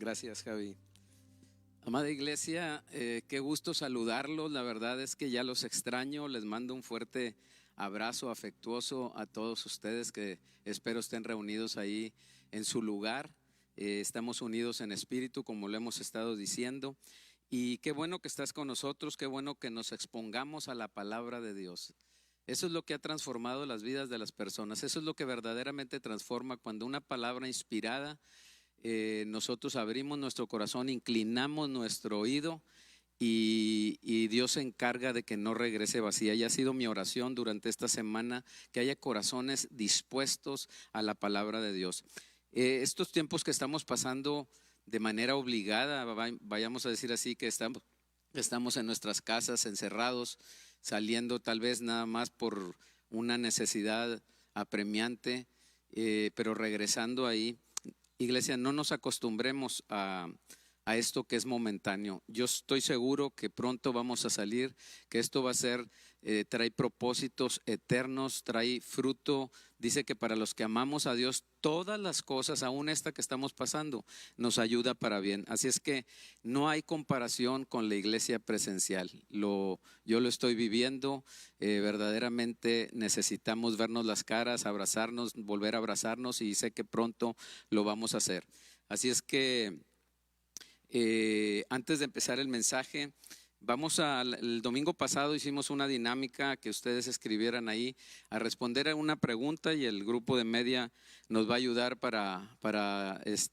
Gracias, Javi. Amada iglesia, qué gusto saludarlos. La verdad es que ya los extraño. Les mando un fuerte abrazo afectuoso a todos ustedes que espero estén reunidos ahí en su lugar. Estamos unidos en espíritu, como lo hemos estado diciendo. Y qué bueno que estás con nosotros, qué bueno que nos expongamos a la palabra de Dios. Eso es lo que ha transformado las vidas de las personas. Eso es lo que verdaderamente transforma cuando una palabra inspirada, nosotros abrimos nuestro corazón, inclinamos nuestro oído y Dios se encarga de que no regrese vacía. Y ha sido mi oración durante esta semana que haya corazones dispuestos a la palabra de Dios. Estos tiempos que estamos pasando de manera obligada, vayamos a decir así, que estamos en nuestras casas encerrados, saliendo tal vez nada más por una necesidad apremiante, pero regresando ahí. Iglesia, no nos acostumbremos a esto que es momentáneo. Yo estoy seguro que pronto vamos a salir, que esto va a ser, trae propósitos eternos, trae fruto. Dice que para los que amamos a Dios, todas las cosas, aún esta que estamos pasando, nos ayuda para bien. Así es que no hay comparación con la iglesia presencial. Yo lo estoy viviendo, verdaderamente necesitamos vernos las caras, abrazarnos, volver a abrazarnos, y sé que pronto lo vamos a hacer. Así es que antes de empezar el mensaje, el domingo pasado hicimos una dinámica que ustedes escribieran ahí a responder a una pregunta, y el grupo de media nos va a ayudar para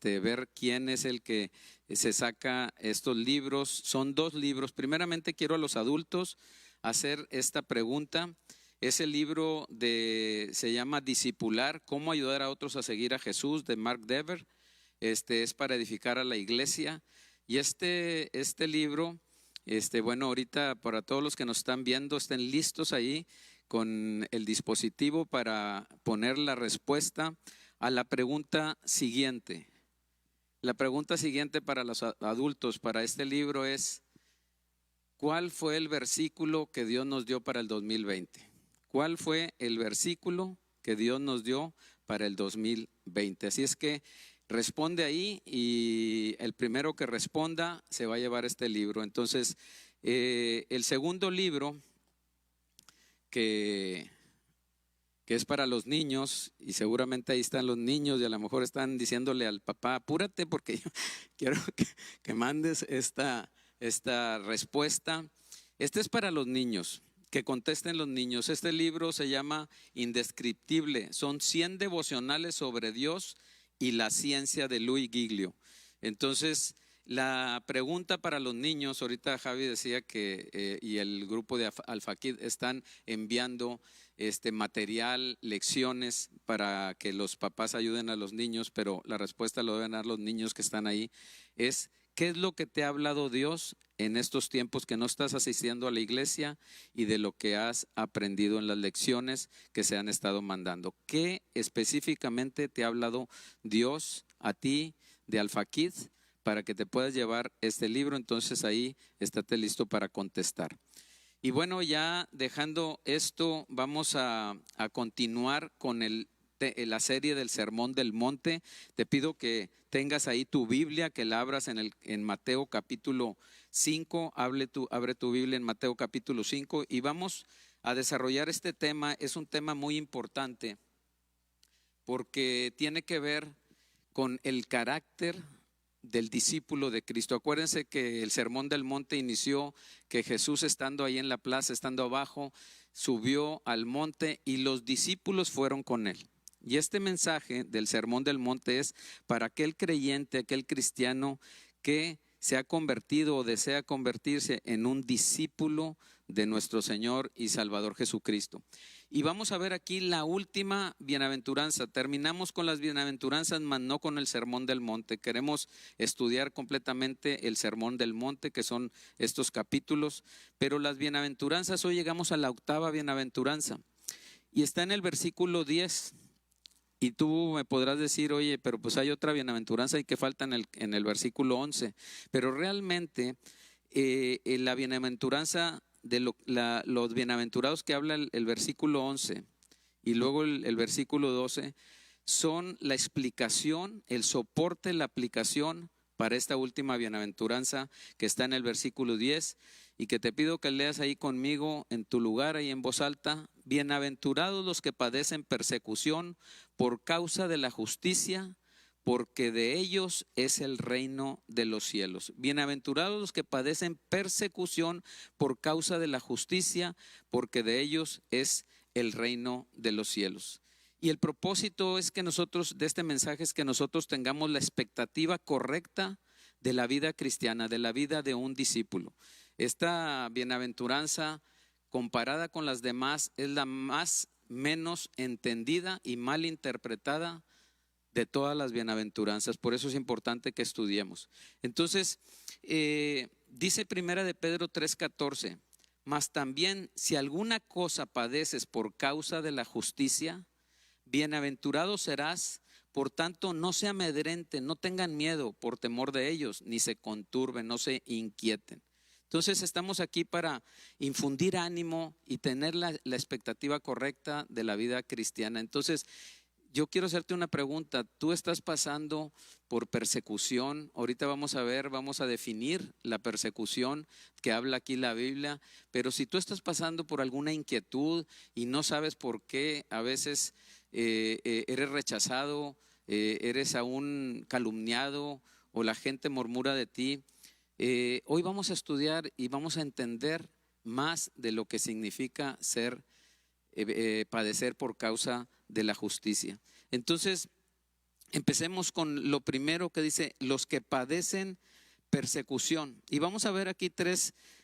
ver quién es el que se saca estos libros. Son 2 libros. Primeramente quiero a los adultos hacer esta pregunta. Ese libro se llama Discipular, cómo ayudar a otros a seguir a Jesús, de Mark Dever. Es para edificar a la iglesia. Y este libro, bueno, ahorita para todos los que nos están viendo, estén listos ahí con el dispositivo para poner la respuesta a la pregunta siguiente. La pregunta siguiente para los adultos, para este libro es: ¿cuál fue el versículo que Dios nos dio para el 2020? ¿Cuál fue el versículo que Dios nos dio para el 2020? Así es que responde ahí, y el primero que responda se va a llevar este libro. Entonces, el segundo libro, que es para los niños, y seguramente ahí están los niños y a lo mejor están diciéndole al papá: apúrate porque yo quiero que mandes esta respuesta. Este es para los niños, que contesten los niños. Este libro se llama Indescriptible. Son 100 devocionales sobre Dios y la ciencia, de Louis Giglio. Entonces, la pregunta para los niños, ahorita Javi decía que y el grupo de Alpha Kid están enviando material, lecciones para que los papás ayuden a los niños, pero la respuesta lo deben dar los niños que están ahí. Es: ¿qué es lo que te ha hablado Dios en estos tiempos que no estás asistiendo a la iglesia, y de lo que has aprendido en las lecciones que se han estado mandando? ¿Qué específicamente te ha hablado Dios a ti de Alpha Kids para que te puedas llevar este libro? Entonces ahí estate listo para contestar. Y bueno, ya dejando esto, vamos a continuar con la serie del Sermón del Monte. Te pido que tengas ahí tu Biblia, que la abras en Mateo capítulo 5. Abre tu Biblia en Mateo capítulo 5 y vamos a desarrollar este tema. Es un tema muy importante porque tiene que ver con el carácter del discípulo de Cristo. Acuérdense que el Sermón del Monte inició que Jesús, estando ahí en la plaza, estando abajo, subió al monte y los discípulos fueron con él. Y este mensaje del Sermón del Monte es para aquel creyente, aquel cristiano que se ha convertido o desea convertirse en un discípulo de nuestro Señor y Salvador Jesucristo. Y vamos a ver aquí la última bienaventuranza. Terminamos con las bienaventuranzas, mas no con el Sermón del Monte. Queremos estudiar completamente el Sermón del Monte, que son estos capítulos. Pero las bienaventuranzas, hoy llegamos a la 8ª bienaventuranza. Y está en el versículo 10. Y tú me podrás decir: oye, pero pues hay otra bienaventuranza y que falta en el versículo 11. Pero realmente la bienaventuranza de los bienaventurados que habla el versículo 11 y luego el versículo 12 son la explicación, el soporte, la aplicación para esta última bienaventuranza que está en el versículo 10 y que te pido que leas ahí conmigo en tu lugar, ahí en voz alta. Bienaventurados los que padecen persecución por causa de la justicia, porque de ellos es el reino de los cielos. Bienaventurados los que padecen persecución por causa de la justicia, porque de ellos es el reino de los cielos. Y el propósito es que nosotros, de este mensaje, es que nosotros tengamos la expectativa correcta de la vida cristiana, de la vida de un discípulo. Esta bienaventuranza, comparada con las demás, es la más menos entendida y mal interpretada de todas las bienaventuranzas. Por eso es importante que estudiemos. Entonces, dice Primera de Pedro 3:14, mas también si alguna cosa padeces por causa de la justicia, bienaventurado serás. Por tanto, no se amedrenten, no tengan miedo por temor de ellos, ni se conturben, no se inquieten. Entonces estamos aquí para infundir ánimo y tener la expectativa correcta de la vida cristiana. Entonces, yo quiero hacerte una pregunta. ¿Tú estás pasando por persecución? Ahorita vamos a ver, vamos a definir la persecución que habla aquí la Biblia. Pero si tú estás pasando por alguna inquietud y no sabes por qué, a veces eres rechazado, eres aún calumniado o la gente murmura de ti, hoy vamos a estudiar y vamos a entender más de lo que significa padecer por causa de la justicia. Entonces, empecemos con lo primero que dice, los que padecen persecución. Y vamos a ver aquí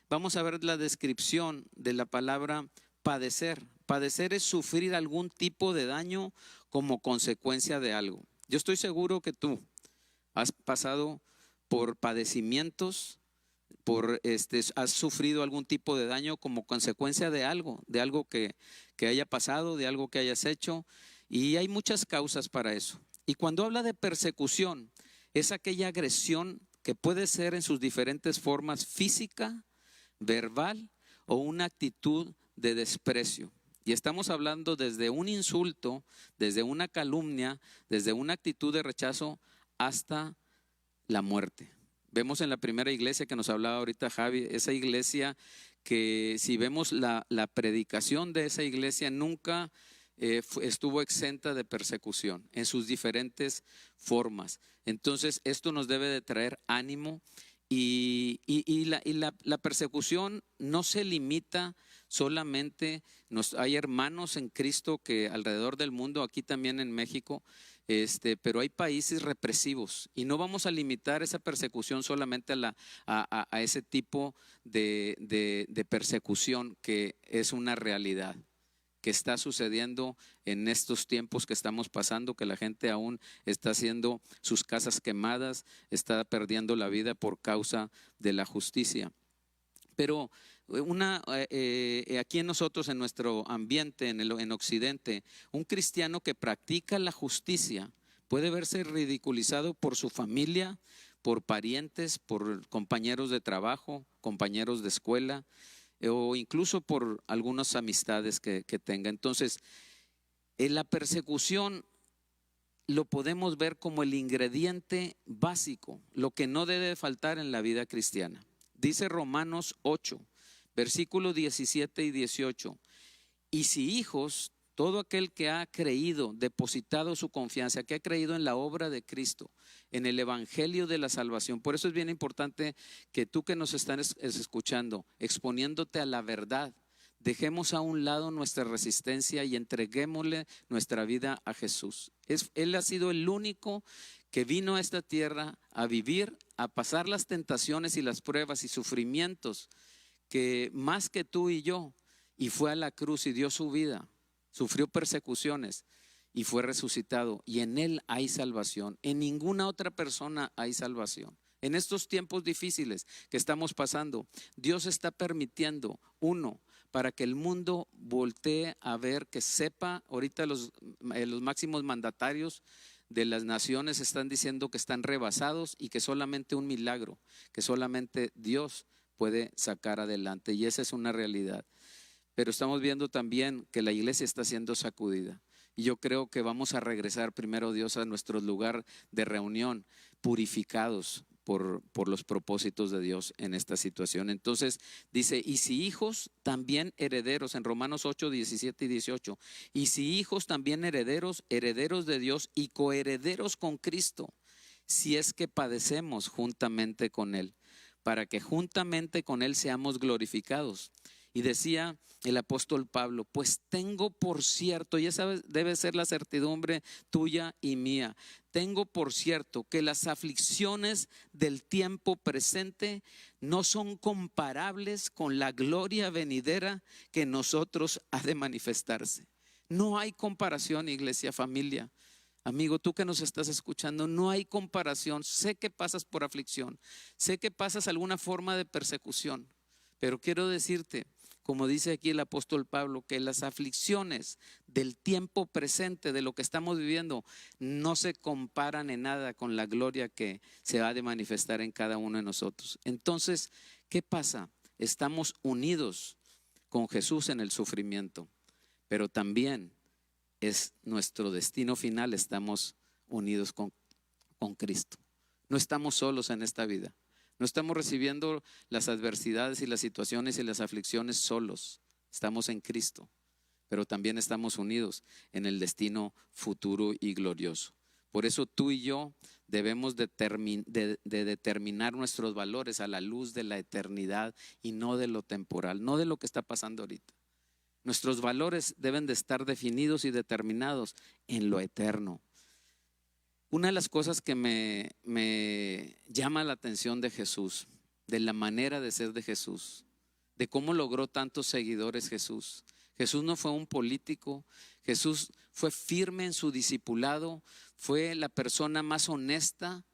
vamos a ver la descripción de la palabra padecer. Padecer es sufrir algún tipo de daño como consecuencia de algo. Yo estoy seguro que tú has pasado por padecimientos, has sufrido algún tipo de daño como consecuencia de algo que haya pasado, de algo que hayas hecho, y hay muchas causas para eso. Y cuando habla de persecución, es aquella agresión que puede ser en sus diferentes formas, física, verbal o una actitud de desprecio. Y estamos hablando desde un insulto, desde una calumnia, desde una actitud de rechazo hasta la muerte. Vemos en la primera iglesia que nos hablaba ahorita Javi, esa iglesia que si vemos la predicación de esa iglesia nunca estuvo exenta de persecución en sus diferentes formas. Entonces esto nos debe de traer ánimo y la persecución no se limita solamente, hay hermanos en Cristo que alrededor del mundo, aquí también en México, pero hay países represivos y no vamos a limitar esa persecución solamente a ese tipo de persecución que es una realidad que está sucediendo en estos tiempos que estamos pasando, que la gente aún está haciendo sus casas quemadas, está perdiendo la vida por causa de la justicia. Pero aquí en nosotros, en nuestro ambiente, en Occidente, un cristiano que practica la justicia puede verse ridiculizado por su familia, por parientes, por compañeros de trabajo, compañeros de escuela, o incluso por algunas amistades que tenga. Entonces, en la persecución lo podemos ver como el ingrediente básico, lo que no debe faltar en la vida cristiana. Dice Romanos 8, versículos 17 y 18, y si hijos, todo aquel que ha creído, depositado su confianza, que ha creído en la obra de Cristo, en el evangelio de la salvación. Por eso es bien importante que tú que nos estás escuchando, exponiéndote a la verdad, dejemos a un lado nuestra resistencia y entreguémosle nuestra vida a Jesús. Él ha sido el único que vino a esta tierra a vivir, a pasar las tentaciones y las pruebas y sufrimientos que más que tú y yo, y fue a la cruz y dio su vida, sufrió persecuciones y fue resucitado, y en Él hay salvación. En ninguna otra persona hay salvación. En estos tiempos difíciles que estamos pasando, Dios está permitiendo, para que el mundo voltee a ver, que sepa. Ahorita los máximos mandatarios de las naciones están diciendo que están rebasados y que solamente un milagro, que solamente Dios puede sacar adelante, y esa es una realidad. Pero estamos viendo también que la iglesia está siendo sacudida. Y yo creo que vamos a regresar primero, Dios, a nuestro lugar de reunión, purificados, por los propósitos de Dios en esta situación. Entonces dice, y si hijos, también herederos, en Romanos 8, 17 y 18, y si hijos, también herederos, herederos de Dios y coherederos con Cristo, si es que padecemos juntamente con Él, para que juntamente con Él seamos glorificados. Y decía el apóstol Pablo, pues tengo por cierto, y esa debe ser la certidumbre tuya y mía, tengo por cierto que las aflicciones del tiempo presente no son comparables con la gloria venidera que en nosotros ha de manifestarse. No hay comparación, iglesia, familia. Amigo, tú que nos estás escuchando, no hay comparación. Sé que pasas por aflicción, sé que pasas alguna forma de persecución, pero quiero decirte, como dice aquí el apóstol Pablo, que las aflicciones del tiempo presente, de lo que estamos viviendo, no se comparan en nada con la gloria que se ha de manifestar en cada uno de nosotros. Entonces, ¿qué pasa? Estamos unidos con Jesús en el sufrimiento, pero también es nuestro destino final, estamos unidos con Cristo. No estamos solos en esta vida. No estamos recibiendo las adversidades y las situaciones y las aflicciones solos. Estamos en Cristo, pero también estamos unidos en el destino futuro y glorioso. Por eso tú y yo debemos de determinar nuestros valores a la luz de la eternidad y no de lo temporal, no de lo que está pasando ahorita. Nuestros valores deben de estar definidos y determinados en lo eterno. Una de las cosas que me llama la atención de Jesús, de la manera de ser de Jesús, de cómo logró tantos seguidores Jesús. Jesús no fue un político, Jesús fue firme en su discipulado, fue la persona más honesta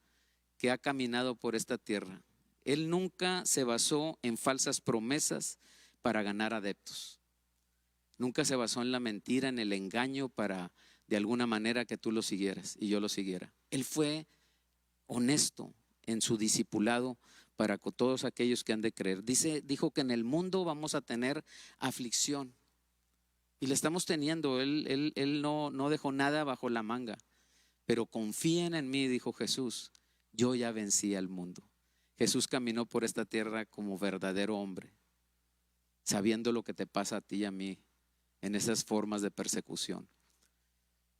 que ha caminado por esta tierra. Él nunca se basó en falsas promesas para ganar adeptos. Nunca se basó en la mentira, en el engaño para de alguna manera que tú lo siguieras y yo lo siguiera. Él fue honesto en su discipulado para con todos aquellos que han de creer. Dijo que en el mundo vamos a tener aflicción y la estamos teniendo. Él no dejó nada bajo la manga, pero confíen en mí, dijo Jesús, yo ya vencí al mundo. Jesús caminó por esta tierra como verdadero hombre, sabiendo lo que te pasa a ti y a mí en esas formas de persecución.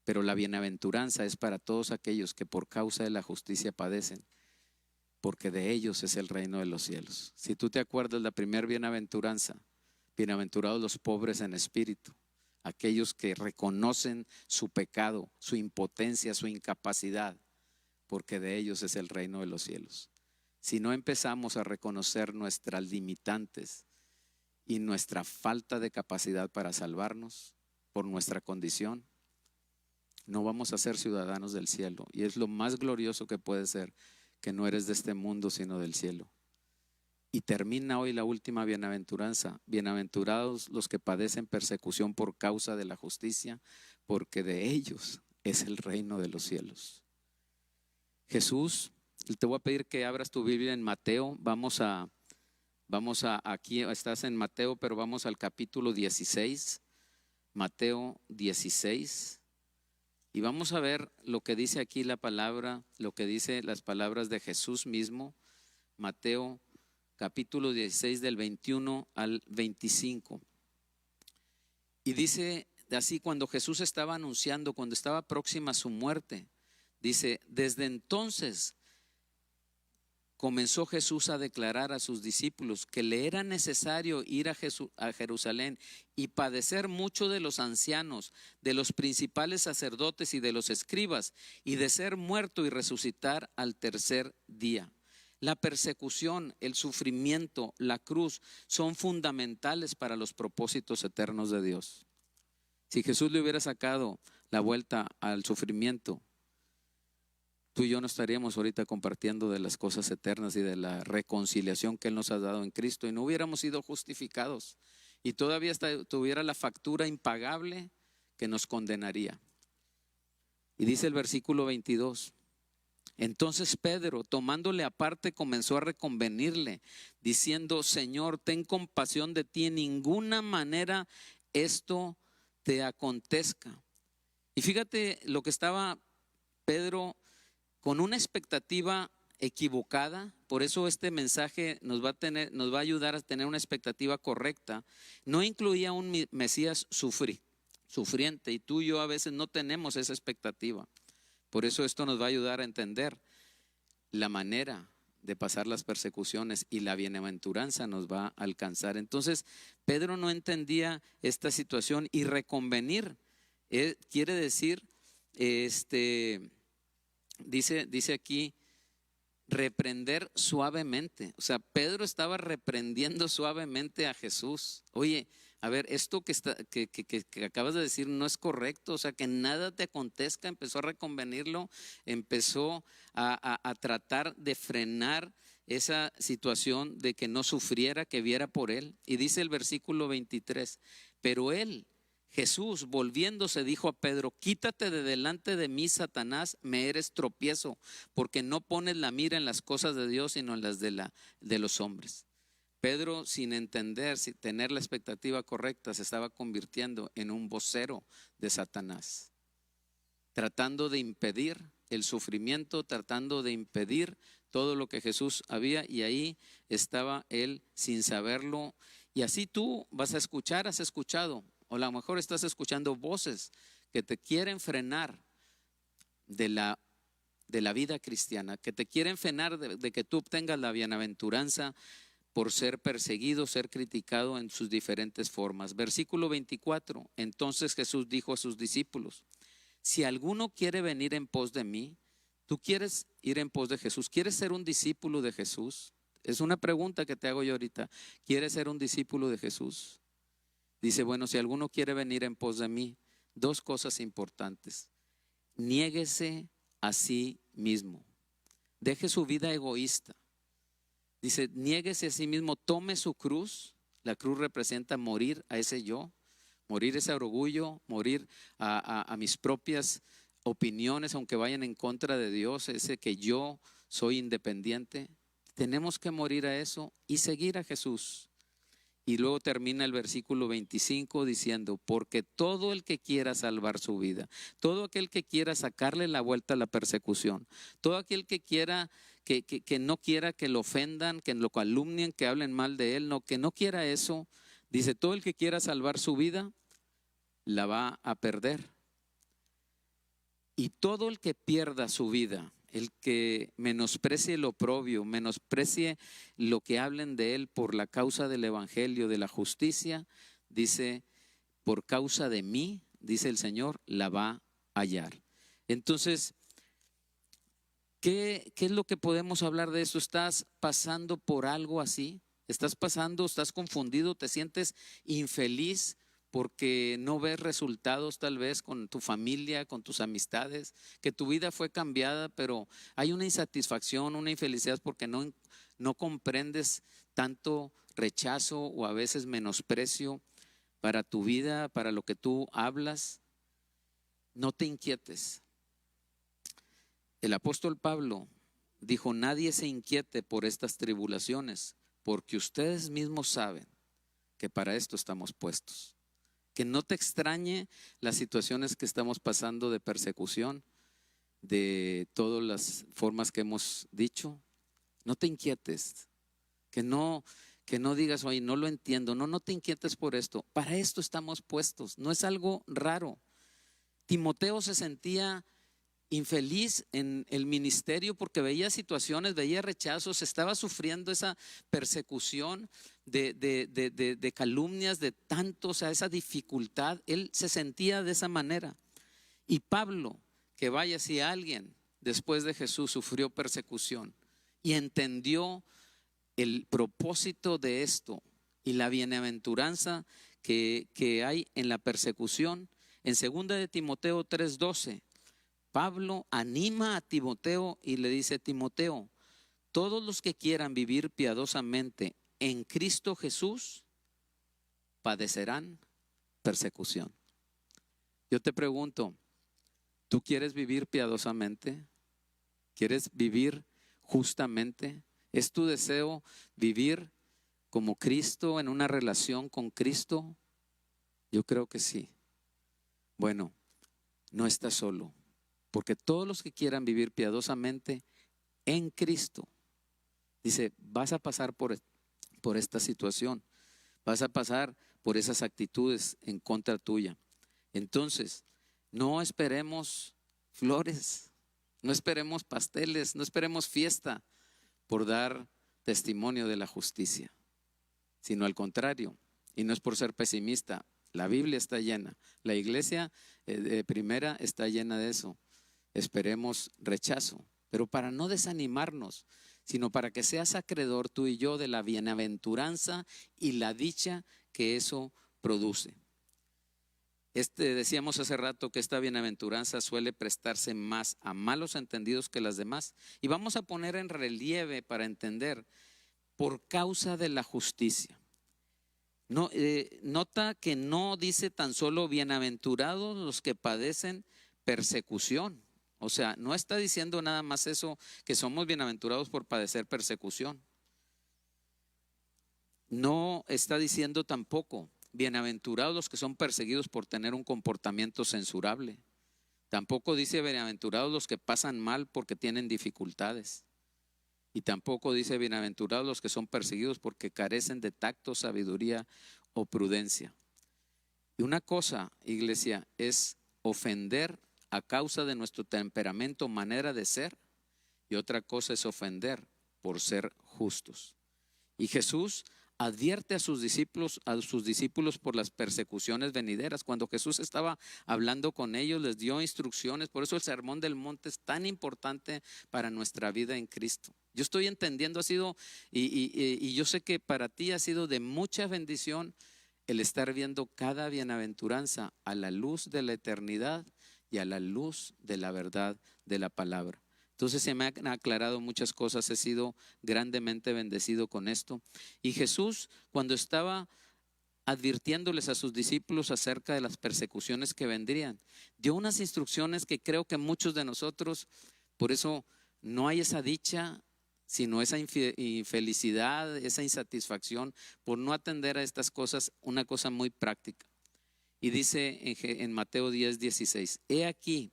Pero la bienaventuranza es para todos aquellos que por causa de la justicia padecen, porque de ellos es el reino de los cielos. Si tú te acuerdas, la primera bienaventuranza, bienaventurados los pobres en espíritu, aquellos que reconocen su pecado, su impotencia, su incapacidad, porque de ellos es el reino de los cielos. Si no empezamos a reconocer nuestras limitantes y nuestra falta de capacidad para salvarnos por nuestra condición, no vamos a ser ciudadanos del cielo. Y es lo más glorioso que puede ser, que no eres de este mundo sino del cielo. Y termina hoy la última bienaventuranza. Bienaventurados los que padecen persecución por causa de la justicia, porque de ellos es el reino de los cielos. Jesús, te voy a pedir que abras tu Biblia en Mateo. Vamos a aquí estás en Mateo, pero vamos al capítulo 16, Mateo 16. Y vamos a ver lo que dice aquí la palabra, lo que dice las palabras de Jesús mismo. Mateo capítulo 16 del 21 al 25. Y dice así, cuando Jesús estaba anunciando, cuando estaba próxima a su muerte, dice, desde entonces comenzó Jesús a declarar a sus discípulos que le era necesario ir a Jerusalén y padecer mucho de los ancianos, de los principales sacerdotes y de los escribas, y de ser muerto y resucitar al tercer día. La persecución, el sufrimiento, la cruz son fundamentales para los propósitos eternos de Dios. Si Jesús le hubiera sacado la vuelta al sufrimiento, tú y yo no estaríamos ahorita compartiendo de las cosas eternas y de la reconciliación que Él nos ha dado en Cristo, y no hubiéramos sido justificados y todavía tuviera la factura impagable que nos condenaría. Y dice el versículo 22, entonces Pedro, tomándole aparte, comenzó a reconvenirle, diciendo, Señor, ten compasión de ti, en ninguna manera esto te acontezca. Y fíjate lo que estaba Pedro con una expectativa equivocada. Por eso este mensaje nos va a ayudar a tener una expectativa correcta. No incluía un Mesías sufriente, y tú y yo a veces no tenemos esa expectativa. Por eso esto nos va a ayudar a entender la manera de pasar las persecuciones, y la bienaventuranza nos va a alcanzar. Entonces, Pedro no entendía esta situación, y reconvenir quiere decir, dice aquí, reprender suavemente. O sea, Pedro estaba reprendiendo suavemente a Jesús. Oye, a ver, esto que acabas de decir no es correcto. O sea, que nada te acontezca. Empezó a reconvenirlo, empezó a tratar de frenar esa situación de que no sufriera, que viera por él. Y dice el versículo 23, pero él, Jesús, volviéndose, dijo a Pedro: quítate de delante de mí, Satanás, me eres tropiezo, porque no pones la mira en las cosas de Dios, sino en las de los hombres. Pedro, sin entender, sin tener la expectativa correcta, se estaba convirtiendo en un vocero de Satanás, tratando de impedir el sufrimiento, tratando de impedir todo lo que Jesús había, y ahí estaba él sin saberlo. Y así tú vas a escuchar, has escuchado, o a lo mejor estás escuchando voces que te quieren frenar de la vida cristiana, que te quieren frenar de que tú obtengas la bienaventuranza por ser perseguido, ser criticado en sus diferentes formas. Versículo 24, entonces Jesús dijo a sus discípulos: si alguno quiere venir en pos de mí, ¿tú quieres ir en pos de Jesús? ¿Quieres ser un discípulo de Jesús? Es una pregunta que te hago yo ahorita. ¿Quieres ser un discípulo de Jesús? Dice, bueno, si alguno quiere venir en pos de mí, dos cosas importantes: niéguese a sí mismo, deje su vida egoísta. Dice, niéguese a sí mismo, tome su cruz. La cruz representa morir a ese yo, morir ese orgullo, morir a mis propias opiniones, aunque vayan en contra de Dios, ese que yo soy independiente. Tenemos que morir a eso y seguir a Jesús. Y luego termina el versículo 25 diciendo: porque todo el que quiera salvar su vida, todo aquel que quiera sacarle la vuelta a la persecución, todo aquel que quiera, que no quiera que lo ofendan, que lo calumnien, que hablen mal de él, que no quiera eso, dice, todo el que quiera salvar su vida, la va a perder. Y todo el que pierda su vida, el que menosprecie el oprobio, menosprecie lo que hablen de él por la causa del evangelio, de la justicia, dice, por causa de mí, dice el Señor, la va a hallar. Entonces, ¿qué es lo que podemos hablar de eso? ¿Estás pasando por algo así? ¿Estás confundido, te sientes infeliz porque no ves resultados tal vez con tu familia, con tus amistades, que tu vida fue cambiada, pero hay una insatisfacción, una infelicidad porque no comprendes tanto rechazo o a veces menosprecio para tu vida, para lo que tú hablas? No te inquietes. El apóstol Pablo dijo: nadie se inquiete por estas tribulaciones, porque ustedes mismos saben que para esto estamos puestos. Que no te extrañe las situaciones que estamos pasando de persecución, de todas las formas que hemos dicho. No te inquietes, que no digas, oye, no lo entiendo. No te inquietes por esto. Para esto estamos puestos, no es algo raro. Timoteo se sentía infeliz en el ministerio porque veía situaciones, veía rechazos, estaba sufriendo esa persecución de calumnias, de tanto, o sea, esa dificultad. Él se sentía de esa manera. Y Pablo, que vaya, si alguien después de Jesús sufrió persecución y entendió el propósito de esto y la bienaventuranza que hay en la persecución, en 2 de Timoteo 3:12, Pablo anima a Timoteo y le dice: Timoteo, todos los que quieran vivir piadosamente en Cristo Jesús padecerán persecución. Yo te pregunto, ¿tú quieres vivir piadosamente? ¿Quieres vivir justamente? ¿Es tu deseo vivir como Cristo, en una relación con Cristo? Yo creo que sí. Bueno, no estás solo, porque todos los que quieran vivir piadosamente en Cristo. Dice, vas a pasar por esta situación, vas a pasar por esas actitudes en contra tuya. Entonces, no esperemos flores, no esperemos pasteles, no esperemos fiesta por dar testimonio de la justicia, sino al contrario. Y no es por ser pesimista, la Biblia está llena, la iglesia primera está llena de eso. Esperemos rechazo, pero para no desanimarnos, sino para que seas acreedor tú y yo de la bienaventuranza y la dicha que eso produce. Decíamos hace rato que esta bienaventuranza suele prestarse más a malos entendidos que las demás. Y vamos a poner en relieve para entender, por causa de la justicia. No, nota que no dice tan solo bienaventurados los que padecen persecución. O sea, no está diciendo nada más eso, que somos bienaventurados por padecer persecución. No está diciendo tampoco bienaventurados los que son perseguidos por tener un comportamiento censurable. Tampoco dice bienaventurados los que pasan mal porque tienen dificultades. Y tampoco dice bienaventurados los que son perseguidos porque carecen de tacto, sabiduría o prudencia. Y una cosa, iglesia, es ofender a causa de nuestro temperamento, manera de ser, y otra cosa es ofender por ser justos. Y Jesús advierte a sus discípulos por las persecuciones venideras. Cuando Jesús estaba hablando con ellos, les dio instrucciones. Por eso el Sermón del Monte es tan importante para nuestra vida en Cristo. Yo estoy entendiendo, y yo sé que para ti ha sido de mucha bendición el estar viendo cada bienaventuranza a la luz de la eternidad y a la luz de la verdad de la palabra. Entonces se me han aclarado muchas cosas, he sido grandemente bendecido con esto. Y Jesús, cuando estaba advirtiéndoles a sus discípulos acerca de las persecuciones que vendrían, dio unas instrucciones que creo que muchos de nosotros, por eso no hay esa dicha, sino esa infelicidad, esa insatisfacción por no atender a estas cosas, una cosa muy práctica. Y dice en Mateo 10:16, he aquí,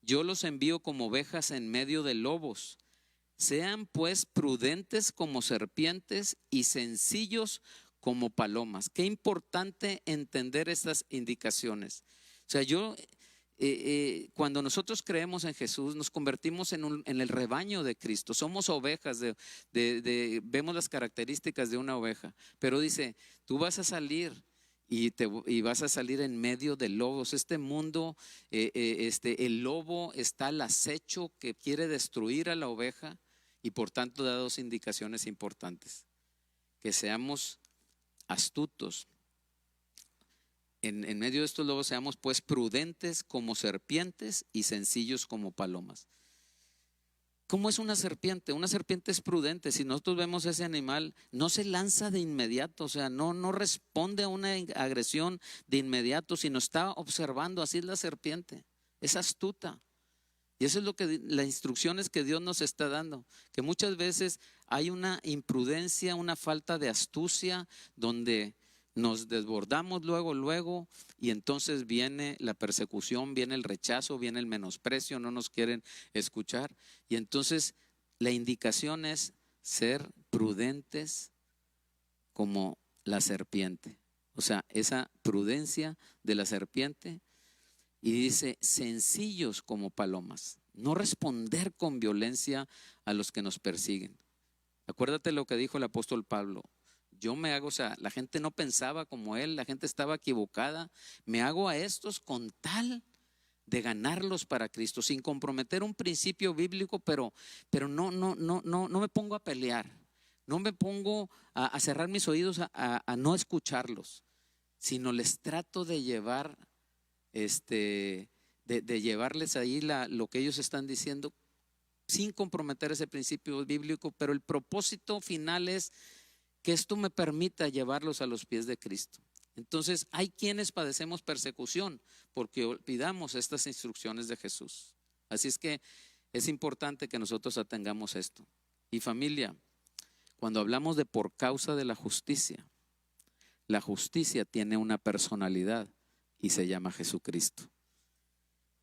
yo los envío como ovejas en medio de lobos. Sean pues prudentes como serpientes y sencillos como palomas. Qué importante entender estas indicaciones. O sea, cuando nosotros creemos en Jesús, nos convertimos en el rebaño de Cristo. Somos ovejas, vemos las características de una oveja. Pero dice, tú vas a salir y vas a salir en medio de lobos. Este mundo, el lobo está al acecho que quiere destruir a la oveja, y por tanto da dos indicaciones importantes: que seamos astutos. En medio de estos lobos seamos pues prudentes como serpientes y sencillos como palomas. ¿Cómo es una serpiente? Una serpiente es prudente. Si nosotros vemos ese animal, no se lanza de inmediato, o sea, no responde a una agresión de inmediato, sino está observando. Así es la serpiente, es astuta. Y eso es las instrucciones que Dios nos está dando, que muchas veces hay una imprudencia, una falta de astucia, donde nos desbordamos luego, y entonces viene la persecución, viene el rechazo, viene el menosprecio, no nos quieren escuchar. Y entonces la indicación es ser prudentes como la serpiente. O sea, esa prudencia de la serpiente. Y dice, sencillos como palomas. No responder con violencia a los que nos persiguen. Acuérdate lo que dijo el apóstol Pablo. La gente no pensaba como él, la gente estaba equivocada. Me hago a estos con tal de ganarlos para Cristo, sin comprometer un principio bíblico, pero no me pongo a pelear, no me pongo a cerrar mis oídos a no escucharlos, sino les trato de llevar, de llevarles ahí lo que ellos están diciendo, sin comprometer ese principio bíblico, pero el propósito final es que esto me permita llevarlos a los pies de Cristo. Entonces hay quienes padecemos persecución porque olvidamos estas instrucciones de Jesús. Así es que es importante que nosotros atengamos esto. Y familia, cuando hablamos de por causa de la justicia tiene una personalidad y se llama Jesucristo.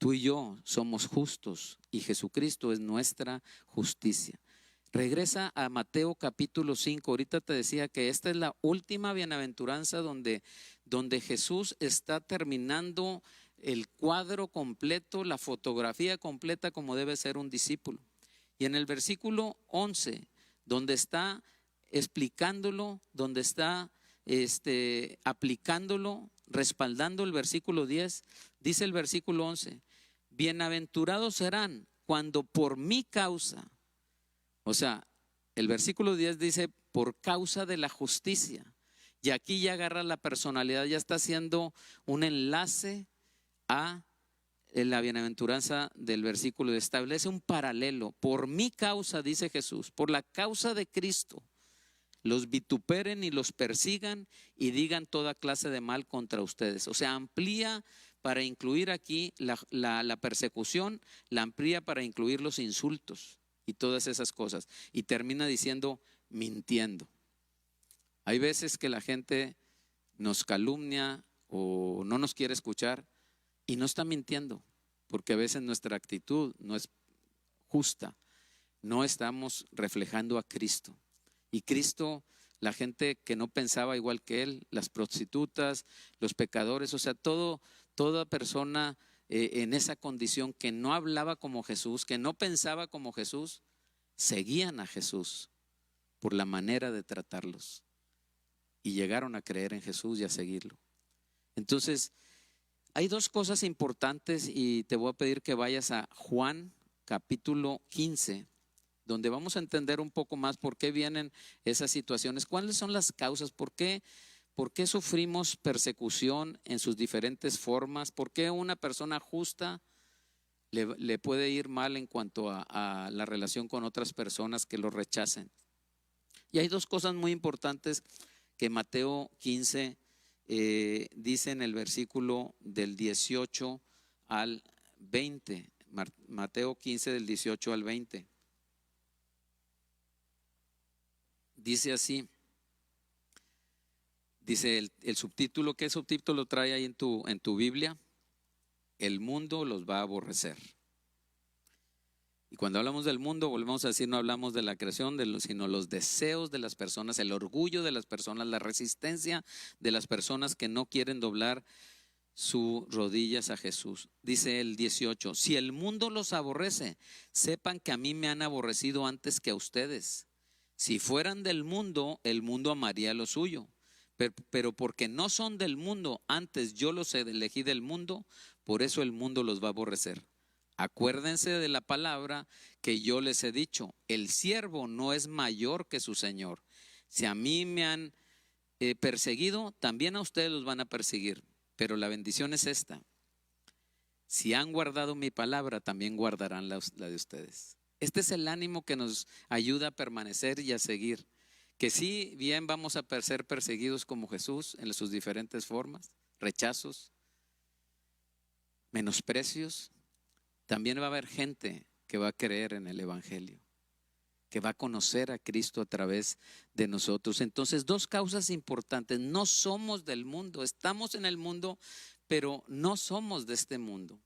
tú y yo somos justos y Jesucristo es nuestra justicia. Regresa a Mateo capítulo 5. Ahorita te decía que esta es la última bienaventuranza donde Jesús está terminando el cuadro completo, la fotografía completa como debe ser un discípulo. Y en el versículo 11, donde está explicándolo, donde está aplicándolo, respaldando el versículo 10, dice el versículo 11, bienaventurados serán cuando por mi causa, o sea, el versículo 10 dice por causa de la justicia, y aquí ya agarra la personalidad, ya está haciendo un enlace a la bienaventuranza del versículo, establece un paralelo. Por mi causa, dice Jesús, por la causa de Cristo, los vituperen y los persigan y digan toda clase de mal contra ustedes. O sea, amplía para incluir aquí la persecución, la amplía para incluir los insultos y todas esas cosas. Y termina diciendo, mintiendo. Hay veces que la gente nos calumnia o no nos quiere escuchar y no está mintiendo, porque a veces nuestra actitud no es justa, no estamos reflejando a Cristo. Y Cristo, la gente que no pensaba igual que Él, las prostitutas, los pecadores, o sea, toda persona en esa condición que no hablaba como Jesús, que no pensaba como Jesús, seguían a Jesús por la manera de tratarlos. Y llegaron a creer en Jesús y a seguirlo. Entonces, hay dos cosas importantes y te voy a pedir que vayas a Juan capítulo 15, donde vamos a entender un poco más por qué vienen esas situaciones, cuáles son las causas, por qué sufrimos persecución en sus diferentes formas, por qué una persona justa le puede ir mal en cuanto a la relación con otras personas que lo rechacen. Y hay dos cosas muy importantes que Mateo 15 dice en el versículo del 18 al 20. Mateo 15 del 18 al 20. Dice así, dice el subtítulo, ¿qué subtítulo trae ahí en tu Biblia? El mundo los va a aborrecer. Y cuando hablamos del mundo, volvemos a decir, no hablamos de la creación, sino los deseos de las personas, el orgullo de las personas, la resistencia de las personas que no quieren doblar sus rodillas a Jesús. Dice el 18, si el mundo los aborrece, sepan que a mí me han aborrecido antes que a ustedes. Si fueran del mundo, el mundo amaría lo suyo. Pero porque no son del mundo, antes yo los elegí del mundo, por eso el mundo los va a aborrecer. Acuérdense de la palabra que yo les he dicho, el siervo no es mayor que su señor. Si a mí me han perseguido, también a ustedes los van a perseguir. Pero la bendición es esta, si han guardado mi palabra, también guardarán la de ustedes. Este es el ánimo que nos ayuda a permanecer y a seguir. Que sí, bien vamos a ser perseguidos como Jesús en sus diferentes formas, rechazos, menosprecios. También va a haber gente que va a creer en el Evangelio, que va a conocer a Cristo a través de nosotros. Entonces, dos causas importantes. No somos del mundo, estamos en el mundo, pero no somos de este mundo.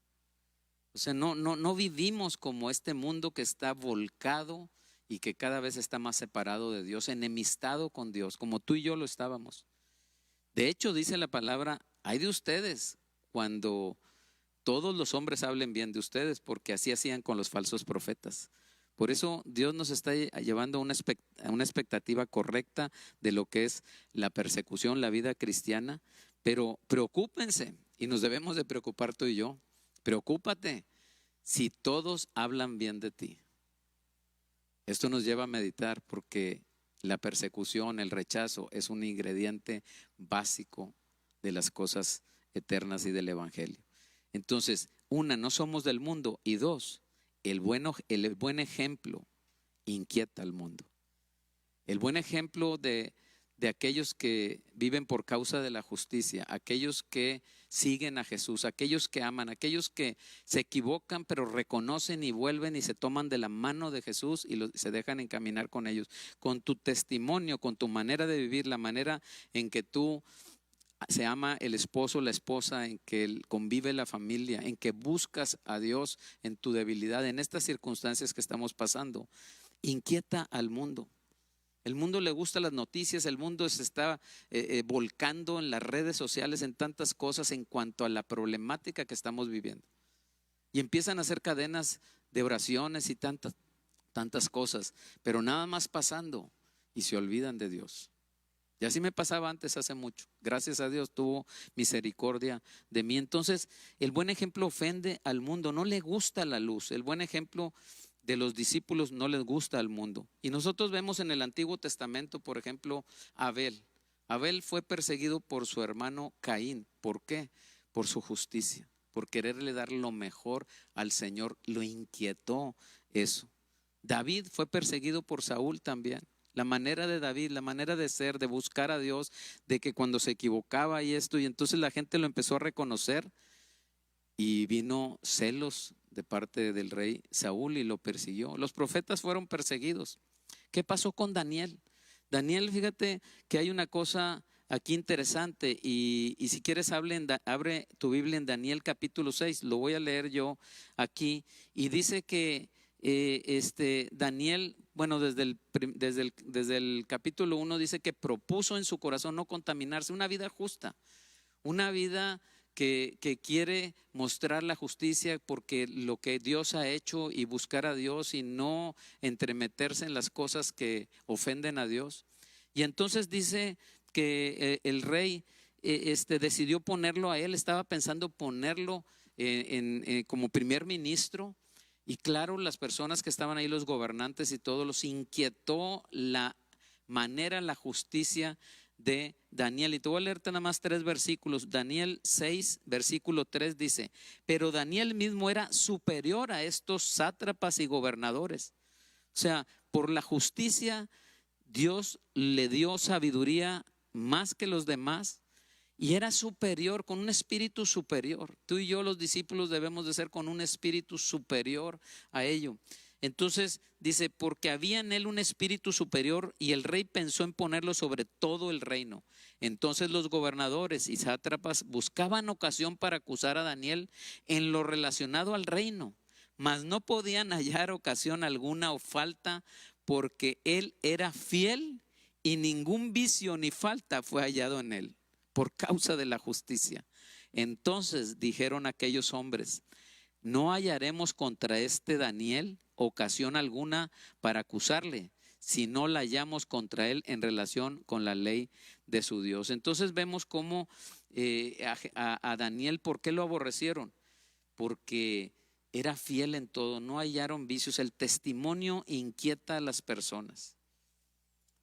O sea, no vivimos como este mundo que está volcado y que cada vez está más separado de Dios, enemistado con Dios, como tú y yo lo estábamos. De hecho, dice la palabra, hay de ustedes cuando todos los hombres hablen bien de ustedes, porque así hacían con los falsos profetas. Por eso Dios nos está llevando a una expectativa correcta de lo que es la persecución, la vida cristiana. Pero preocúpense, y nos debemos de preocupar tú y yo. Preocúpate si todos hablan bien de ti. Esto nos lleva a meditar porque la persecución, el rechazo es un ingrediente básico de las cosas eternas y del Evangelio. Entonces, una, no somos del mundo, y dos, el buen ejemplo inquieta al mundo. El buen ejemplo de aquellos que viven por causa de la justicia, aquellos que siguen a Jesús, aquellos que aman, aquellos que se equivocan pero reconocen y vuelven y se toman de la mano de Jesús y se dejan encaminar con ellos. Con tu testimonio, con tu manera de vivir, la manera en que tú se ama el esposo, la esposa, en que convive la familia, en que buscas a Dios en tu debilidad, en estas circunstancias que estamos pasando, inquieta al mundo. El mundo le gusta las noticias, el mundo se está volcando en las redes sociales en tantas cosas en cuanto a la problemática que estamos viviendo. Y empiezan a hacer cadenas de oraciones y tantas cosas, pero nada más pasando y se olvidan de Dios. Y así me pasaba antes, hace mucho. Gracias a Dios tuvo misericordia de mí. Entonces, el buen ejemplo ofende al mundo, no le gusta la luz. El buen ejemplo de los discípulos no les gusta al mundo. Y nosotros vemos en el Antiguo Testamento, por ejemplo, a Abel. Abel fue perseguido por su hermano Caín. ¿Por qué? Por su justicia, por quererle dar lo mejor al Señor. Lo inquietó eso. David fue perseguido por Saúl también. La manera de David, la manera de ser, de buscar a Dios, de que cuando se equivocaba y esto, y entonces la gente lo empezó a reconocer y vino celos de parte del rey Saúl y lo persiguió. Los profetas fueron perseguidos. ¿Qué pasó con Daniel? Daniel, fíjate que hay una cosa aquí interesante y si quieres abre tu Biblia en Daniel capítulo 6, lo voy a leer yo aquí y dice que Daniel, bueno, desde el capítulo 1 dice que propuso en su corazón no contaminarse, una vida justa, una vida que quiere mostrar la justicia porque lo que Dios ha hecho y buscar a Dios y no entremeterse en las cosas que ofenden a Dios. Y entonces dice que el rey decidió ponerlo a él, estaba pensando ponerlo como primer ministro. Y claro, las personas que estaban ahí, los gobernantes y todos, los inquietó la manera, la justicia de Daniel. Y te voy a leerte nada más 3 versículos. Daniel 6, versículo 3 dice: pero Daniel mismo era superior a estos sátrapas y gobernadores. O sea, por la justicia, Dios le dio sabiduría más que los demás. Y era superior, con un espíritu superior. Tú y yo, los discípulos, debemos de ser con un espíritu superior a ello. Entonces dice, porque había en él un espíritu superior y el rey pensó en ponerlo sobre todo el reino. Entonces los gobernadores y sátrapas buscaban ocasión para acusar a Daniel en lo relacionado al reino, mas no podían hallar ocasión alguna o falta, porque él era fiel y ningún vicio ni falta fue hallado en él, por causa de la justicia. Entonces dijeron aquellos hombres: no hallaremos contra este Daniel ocasión alguna para acusarle, si no la hallamos contra él en relación con la ley de su Dios. Entonces vemos cómo a Daniel, ¿por qué lo aborrecieron? Porque era fiel en todo, no hallaron vicios. El testimonio inquieta a las personas.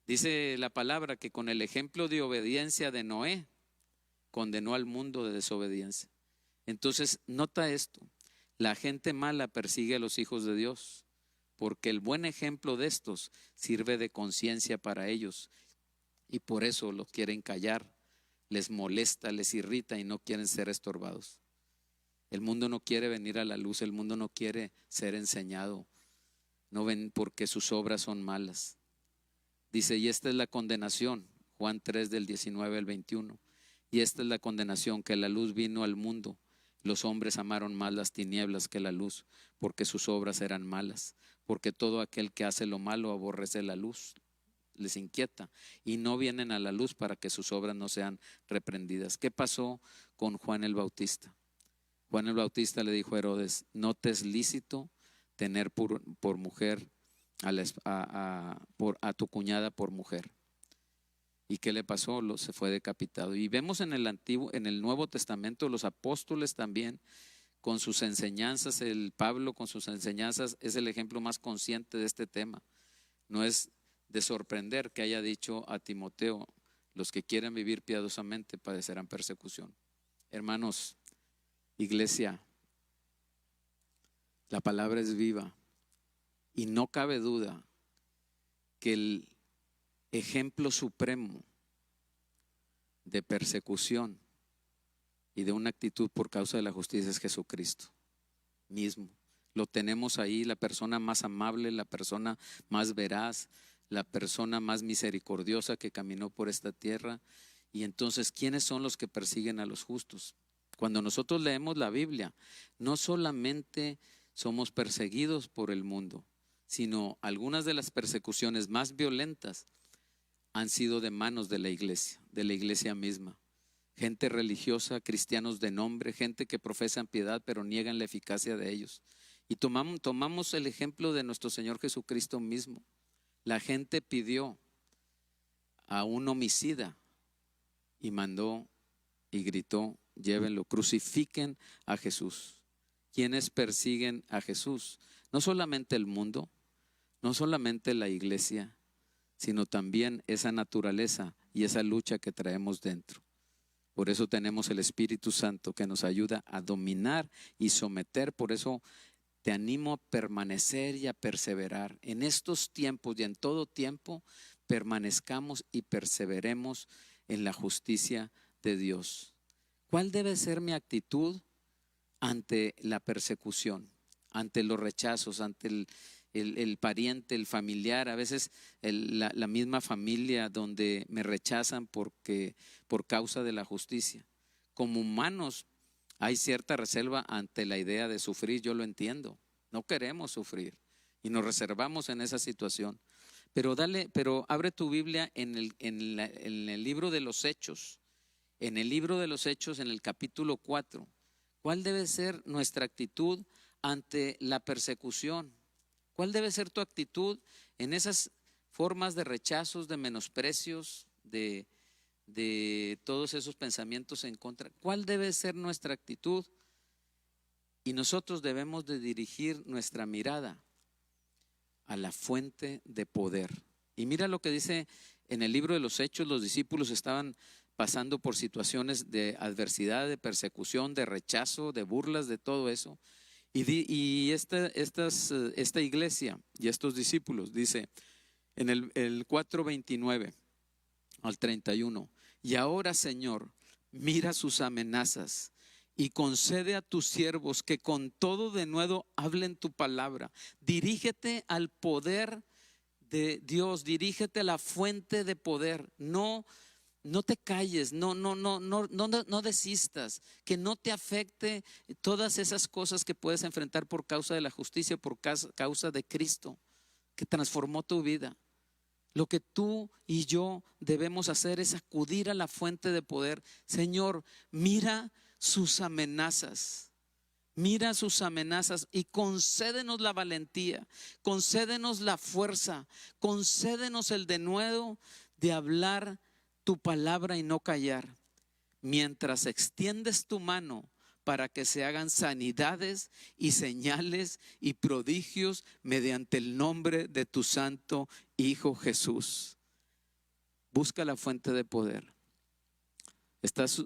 Dice la palabra que con el ejemplo de obediencia de Noé, condenó al mundo de desobediencia. Entonces, nota esto: la gente mala persigue a los hijos de Dios, porque el buen ejemplo de estos sirve de conciencia para ellos, y por eso los quieren callar, les molesta, les irrita y no quieren ser estorbados. El mundo no quiere venir a la luz, el mundo no quiere ser enseñado, no ven porque sus obras son malas. Dice, y esta es la condenación, Juan 3 del 19 al 21. Y esta es la condenación, que la luz vino al mundo. Los hombres amaron más las tinieblas que la luz, porque sus obras eran malas. Porque todo aquel que hace lo malo aborrece la luz, les inquieta, y no vienen a la luz para que sus obras no sean reprendidas. ¿Qué pasó con Juan el Bautista? Juan el Bautista le dijo a Herodes: no te es lícito tener por mujer a tu cuñada por mujer. ¿Y qué le pasó? Se fue decapitado. Y vemos en el Nuevo Testamento, los apóstoles también con sus enseñanzas. El Pablo con sus enseñanzas es el ejemplo más consciente de este tema. No es de sorprender que haya dicho a Timoteo: los que quieren vivir piadosamente padecerán persecución. Hermanos, iglesia, la palabra es viva y no cabe duda que el ejemplo supremo de persecución y de una actitud por causa de la justicia es Jesucristo mismo. Lo tenemos ahí, la persona más amable, la persona más veraz, la persona más misericordiosa que caminó por esta tierra, Y entonces, ¿quiénes son los que persiguen a los justos? Cuando nosotros leemos la Biblia, no solamente somos perseguidos por el mundo, sino algunas de las persecuciones más violentas han sido de manos de la iglesia misma. Gente religiosa, cristianos de nombre, gente que profesan piedad pero niegan la eficacia de ellos. Y tomamos el ejemplo de nuestro Señor Jesucristo mismo. La gente pidió a un homicida y mandó y gritó: llévenlo, crucifiquen a Jesús. ¿Quiénes persiguen a Jesús? No solamente el mundo, no solamente la iglesia, sino también esa naturaleza y esa lucha que traemos dentro. Por eso tenemos el Espíritu Santo que nos ayuda a dominar y someter. Por eso te animo a permanecer y a perseverar. En estos tiempos y en todo tiempo, permanezcamos y perseveremos en la justicia de Dios. ¿Cuál debe ser mi actitud ante la persecución, ante los rechazos, ante el pariente, el familiar, a veces la misma familia donde me rechazan por causa de la justicia? Como humanos hay cierta reserva ante la idea de sufrir, yo lo entiendo, no queremos sufrir y nos reservamos en esa situación. Pero abre tu Biblia en el libro de los Hechos, en el libro de los Hechos, en el capítulo 4. ¿Cuál debe ser nuestra actitud ante la persecución? ¿Cuál debe ser tu actitud en esas formas de rechazos, de menosprecios, de todos esos pensamientos en contra? ¿Cuál debe ser nuestra actitud? Y nosotros debemos de dirigir nuestra mirada a la fuente de poder. Y mira lo que dice en el libro de los Hechos. Los discípulos estaban pasando por situaciones de adversidad, de persecución, de rechazo, de burlas, de todo eso. Y esta iglesia y estos discípulos, dice en el 4:29 al 31, y ahora, Señor, mira sus amenazas y concede a tus siervos que con todo denuedo hablen tu palabra. Dirígete al poder de Dios, dirígete a la fuente de poder. No te calles, no desistas, que no te afecte todas esas cosas que puedes enfrentar por causa de la justicia, por causa de Cristo, que transformó tu vida. Lo que tú y yo debemos hacer es acudir a la fuente de poder. Señor, mira sus amenazas. Mira sus amenazas y concédenos la valentía, concédenos la fuerza, concédenos el denuedo de hablar tu palabra y no callar, mientras extiendes tu mano para que se hagan sanidades y señales y prodigios mediante el nombre de tu santo Hijo Jesús. Busca la fuente de poder. Estás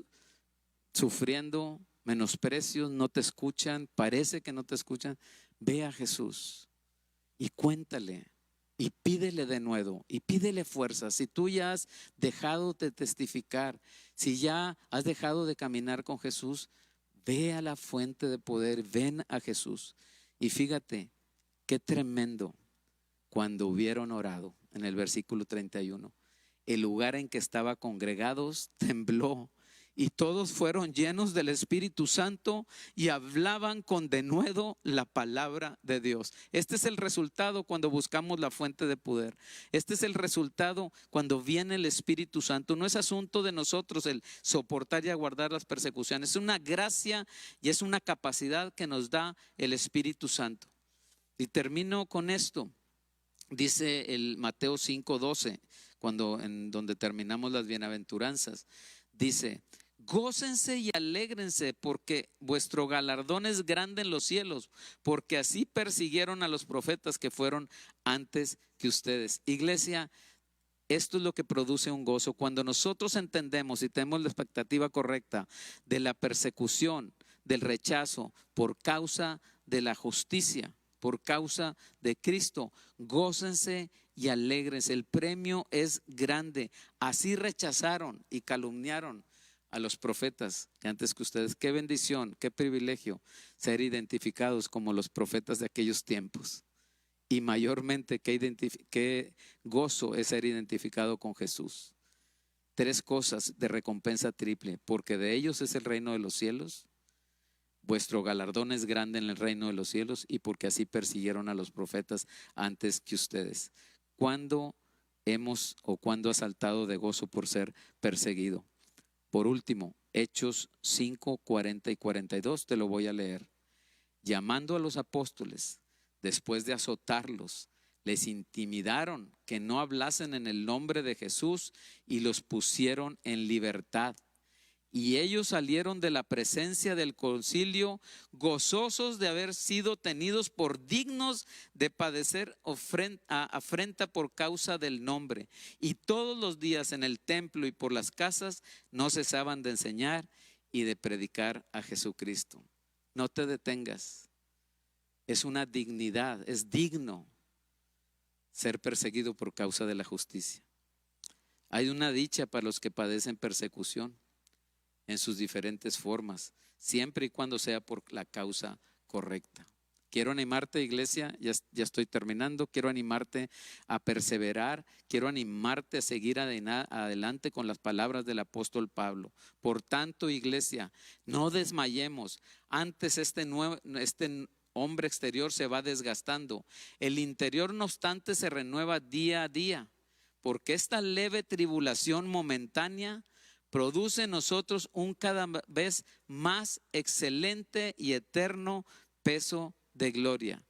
sufriendo menosprecios, no te escuchan, parece que no te escuchan. Ve a Jesús y cuéntale y pídele de nuevo y pídele fuerza. Si tú ya has dejado de testificar, si ya has dejado de caminar con Jesús, ve a la fuente de poder, ven a Jesús. Y fíjate qué tremendo cuando hubieron orado. En el versículo 31, el lugar en que estaba congregados tembló y todos fueron llenos del Espíritu Santo y hablaban con denuedo la palabra de Dios. Este es el resultado cuando buscamos la fuente de poder. Este es el resultado cuando viene el Espíritu Santo. No es asunto de nosotros el soportar y aguardar las persecuciones. Es una gracia y es una capacidad que nos da el Espíritu Santo. Y termino con esto. Dice el Mateo 5:12, en donde terminamos las bienaventuranzas, dice: gócense y alégrense porque vuestro galardón es grande en los cielos, porque así persiguieron a los profetas que fueron antes que ustedes. Iglesia, esto es lo que produce un gozo. Cuando nosotros entendemos y tenemos la expectativa correcta de la persecución, del rechazo por causa de la justicia, por causa de Cristo, gócense y alégrense. El premio es grande. Así rechazaron y calumniaron a los profetas que antes que ustedes. Qué bendición, qué privilegio ser identificados como los profetas de aquellos tiempos. Y mayormente qué gozo es ser identificado con Jesús. 3 cosas de recompensa triple, porque de ellos es el reino de los cielos, vuestro galardón es grande en el reino de los cielos, y porque así persiguieron a los profetas antes que ustedes. ¿Cuándo hemos o cuándo has saltado de gozo por ser perseguido? Por último, Hechos 5, 40 y 42, te lo voy a leer. Llamando a los apóstoles, después de azotarlos, les intimidaron que no hablasen en el nombre de Jesús y los pusieron en libertad. Y ellos salieron de la presencia del concilio gozosos de haber sido tenidos por dignos de padecer afrenta por causa del nombre. Y todos los días en el templo y por las casas no cesaban de enseñar y de predicar a Jesucristo. No te detengas. Es una dignidad, es digno ser perseguido por causa de la justicia. Hay una dicha para los que padecen persecución en sus diferentes formas, siempre y cuando sea por la causa correcta. Quiero animarte, iglesia, ya estoy terminando, quiero animarte a perseverar, quiero animarte a seguir adelante con las palabras del apóstol Pablo. Por tanto, iglesia, no desmayemos. Antes este hombre exterior se va desgastando. El interior, no obstante, se renueva día a día, porque esta leve tribulación momentánea produce en nosotros un cada vez más excelente y eterno peso de gloria,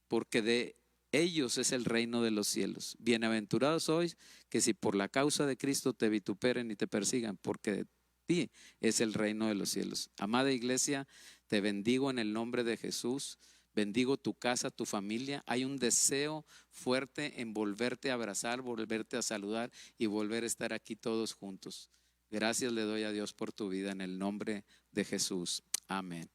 porque de ellos es el reino de los cielos. Bienaventurados sois que si por la causa de Cristo te vituperen y te persigan, porque de ti es el reino de los cielos. Amada iglesia, te bendigo en el nombre de Jesús. Bendigo tu casa, tu familia. Hay un deseo fuerte en volverte a abrazar, volverte a saludar y volver a estar aquí todos juntos. Gracias le doy a Dios por tu vida en el nombre de Jesús. Amén.